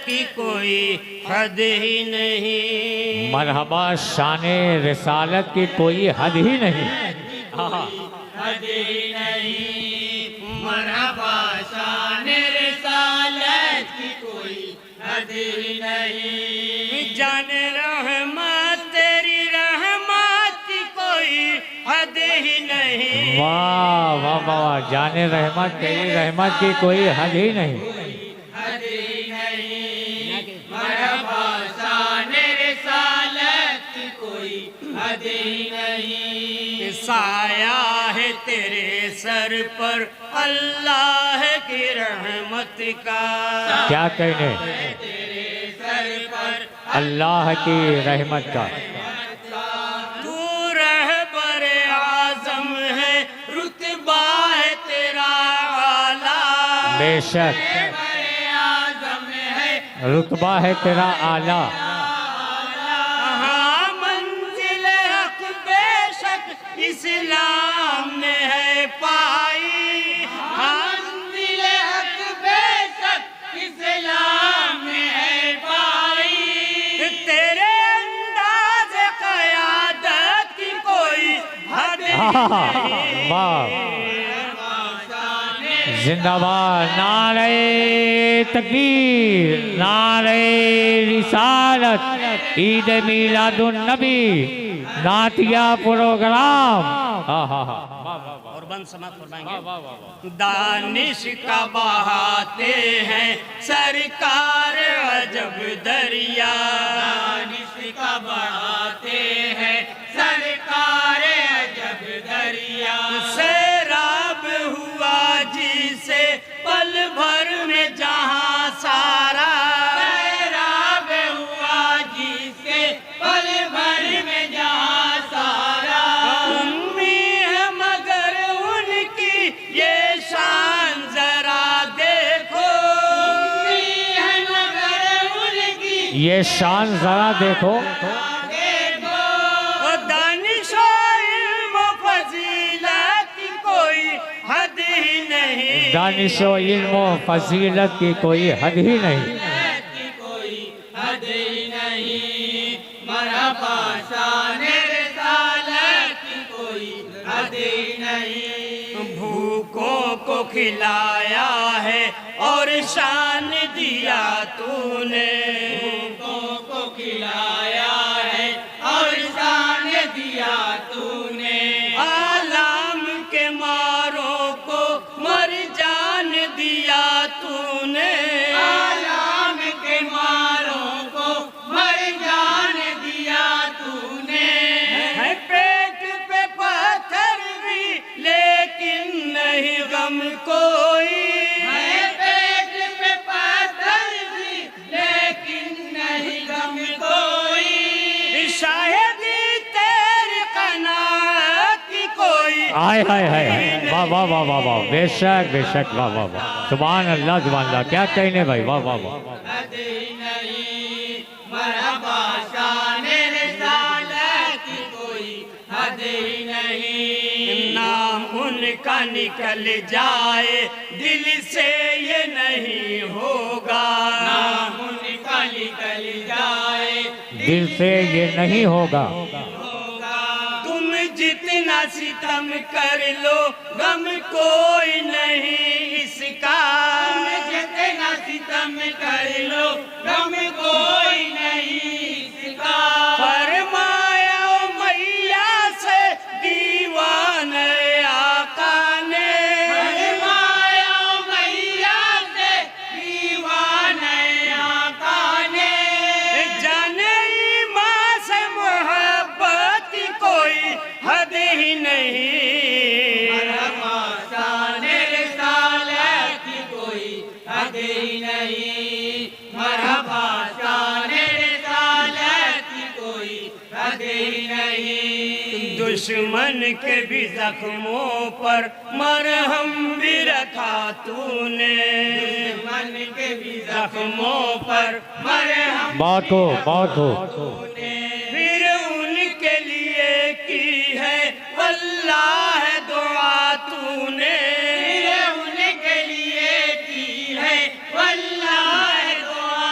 की कोई हद ही नहीं। मरहबा शाने रिसालत की कोई हद ही नहीं। हद ही नहीं। मरहबा शाने रिसालत की कोई हद ही नहीं। जाने रहमत तेरी रहमत की कोई हद ही नहीं। वाह वाह वाह, जाने रहमत तेरी रहमत की कोई हद ही नहीं। हद ही नहीं। मरहबा शाने रिसालत की कोई हद ही नहीं। साया है तेरे सर पर अल्लाह की रहमत का। क्या कहने तेरे सर पर अल्लाह की रहमत का। तू रहबर आज़म है, रुतबा है तेरा आला। बेशक रहबर आज़म है, रुतबा है तेरा आला। हाँ मंजिल हक बेशक इस्लाम ने है पाई। हाँ मंजिल हक बेशक इस्लाम ने है पाई। तेरे अंदाज़ क़यादत की कोई हद नहीं। वाह जिंदाबाद, नारे तकबीर, नारे रिसालत, ईद मिलादुन नबी, नातिया प्रोग्राम। और बंद समाप्त फरमाएंगे। दानिश का बहाते हैं सरकार अजब दरिया। दानिश का बहाते हैं सरकार अजब दरिया। सैराब हुआ जिसे पल भर में जहां सारा। सैराब हुआ जिसे पल भर में जहां सारा। उम्मी है मगर उनकी ये शान जरा देखो। उम्मी है मगर उनकी ये शान जरा देखो। दानिशो इल्म फजीलत की कोई हद ही नहीं। दानिशो इल्म फजीलत की कोई हद ही नहीं। कोई हद ही नहीं। मरहबा शाने रिसालत की कोई हद ही नहीं। भूखों को खिलाया है और शान दिया तूने। भूखों को खिलाया है और शान दिया तूने। आलाम के मारों को मर जान दिया तूने। आलाम के मारों को मर जान दिया तूने। है पेट पे पत्थर भी लेकिन नहीं गम कोई। है पेट पे पत्थर भी लेकिन नहीं गम कोई। शायद तेरी कनात की कोई हाय हाय हाय, वाह वाह वाह वाह वाह, बेशक बेशक, वाह वाह वाह, सुभान अल्लाह सुभान अल्लाह, क्या कहने भाई, वाह वाह वाह। हद ही नहीं। मरहबा शाने रिसालत की कोई हद ही नहीं। नाम उनका निकल जाए दिल से ये नहीं होगा। नाम उनका निकल जाए दिल से ये नहीं होगा। तुम जितना सितम कर लो गम कोई नहीं इसका। तुम जितना सितम कर लो गम कोई नहीं इसका। फरमाया ओ मैया से दीवान आका ने। फरमाया ओ मैया से दीवान आका ने। जाने माँ से मोहब्बत की कोई हद ही नहीं। मरहबा शाने रिसालत की कोई हद ही नहीं। मरहबा शाने रिसालत की कोई हद ही नहीं। दुश्मन के भी जख्मों पर मरहम भी रखा तूने। दुश्मन के भी जख्मों पर मरहम बहुत हो बहुत हो। फिर उनके लिए की है वल्लाह दुआ तूने। फिर उनके लिए की है वल्लाह दुआ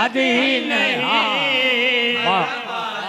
हद ही नहीं। हाँ, वाह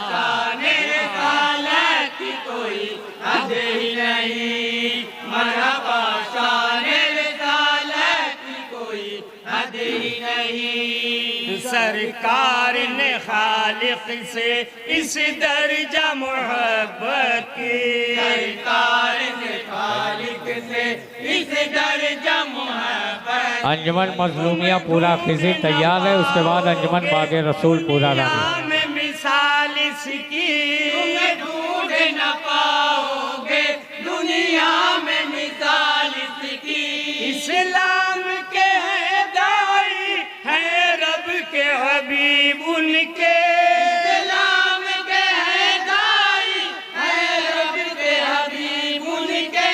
शाने रिसालत की कोई हद ही नहीं, मरहबा शाने रिसालत की कोई हद ही नहीं। सरकार ने खालिक से इस दर्जा मोहब्बत की, सरकार ने खालिक से इस दर्जा मोहब्बत। अंजुमन मजलूमिया पूरा खिजी तैयार है, उसके बाद अंजुमन बागे रसूल पूरा रानी। में मिसाल इसकी तुम ढूंढ न पाओगे, दुनिया में मिसाल इसकी। इस्लाम के हैं दाई हैं रब के हबीब उनके, इस्लाम के हैं दाई हैं रब के हबीब उनके।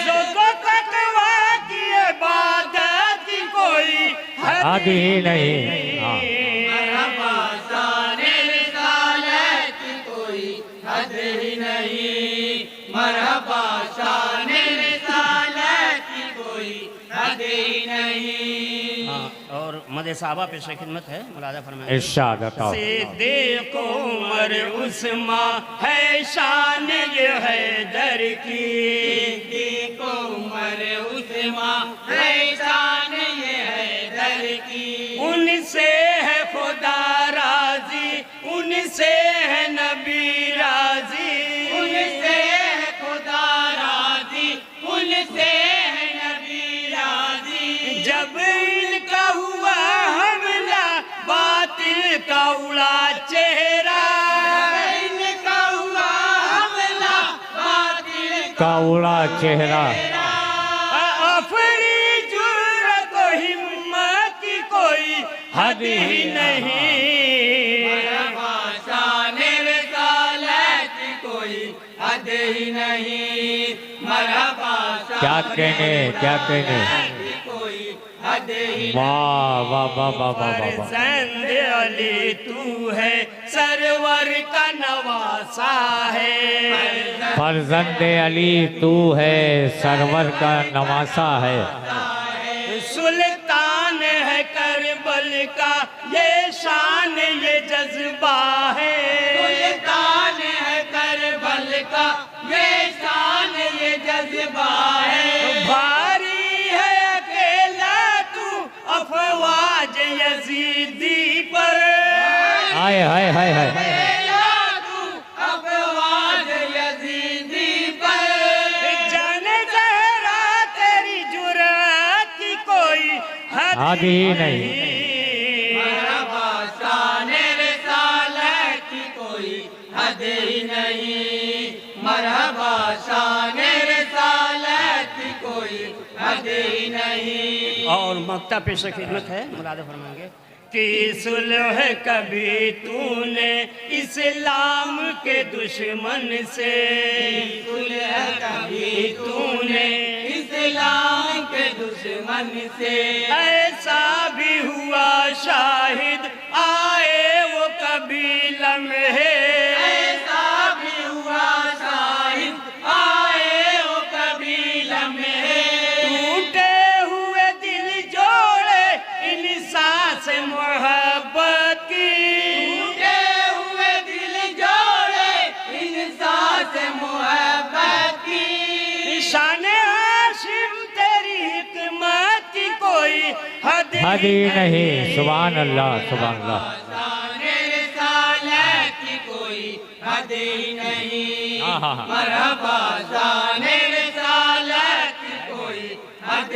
जो तकवा की इबादत कोई हद ही नहीं। हाँ, मरहबा शाने रिसालत की कोई हद ही नहीं, मरहबा शाने रिसालत की कोई हद ही नहीं। और मदे साहबा पेश खिदमत है, मुलादा फरमाइए। इरशाद अता। सिद्दीक़ उमर उस्मा है शान ये हैदर की, सिद्दीक़ उमर उस्मा है शान ये हैदर की। उनसे है खुदा राजी, उनसे है नबी राजी, उनसे है खुदा राजी, उनसे है नबी राजी। जब इनका हुआ हमला बातिल का उड़ा चेहरा, इनका हुआ हमला बातिल का उड़ा चेहरा। अपनी जुर्रत और हिम्मत की कोई हद ही नहीं, मरहबा शाने रिसालत की कोई हद ही नहीं, मरहबा क्या कहने, क्या कहने। की कोई हद ही। वाह वाह वाह वाह वाह वाह वाह। फर्जंद अली तू है सरवर का नवासा है, फर्जंद अली तू है सरवर का नवासा है। सुल्तान है करबल का ये शान ये जज्बा है, सुल्तान है करबल का ये शान ये जज्बा है। भारी है अकेला तू अफवाज यजीदी पर, हाय हाय हाय हाय। अकेला तू अफवाज यजीदी पर। जाने जहरा तेरी जुर्रत की कोई हद ही नहीं। मरहबा शाने रिसालत की कोई हद ही नहीं, मरहबा शाने रिसालत की कोई हद ही नहीं। और मक्ता पेश खिदमत है, मुलादा फरमाएंगे कि सुलह कभी तूने इस्लाम के दुश्मन से, सुलह कभी तूने इस्लाम के दुश्मन से। ऐसा भी हुआ शाहिद आए वो कभी लम्हे, ऐसा भी हुआ शाहिद आए वो कभी लम्हे। टूटे हुए दिल जोड़े इंसान से मोहब्बत की, टूटे हुए दिल जोड़े इंसान से मोहब्बत की। शान हाशिम तेरी हिकमत की कोई हद ही नहीं। सुभान अल्लाह सुभान अल्लाह। शाने रिसालत की कोई हद ही नहीं, हाँ, हाँ, हाँ। मरहबा शाने रिसालत की कोई हद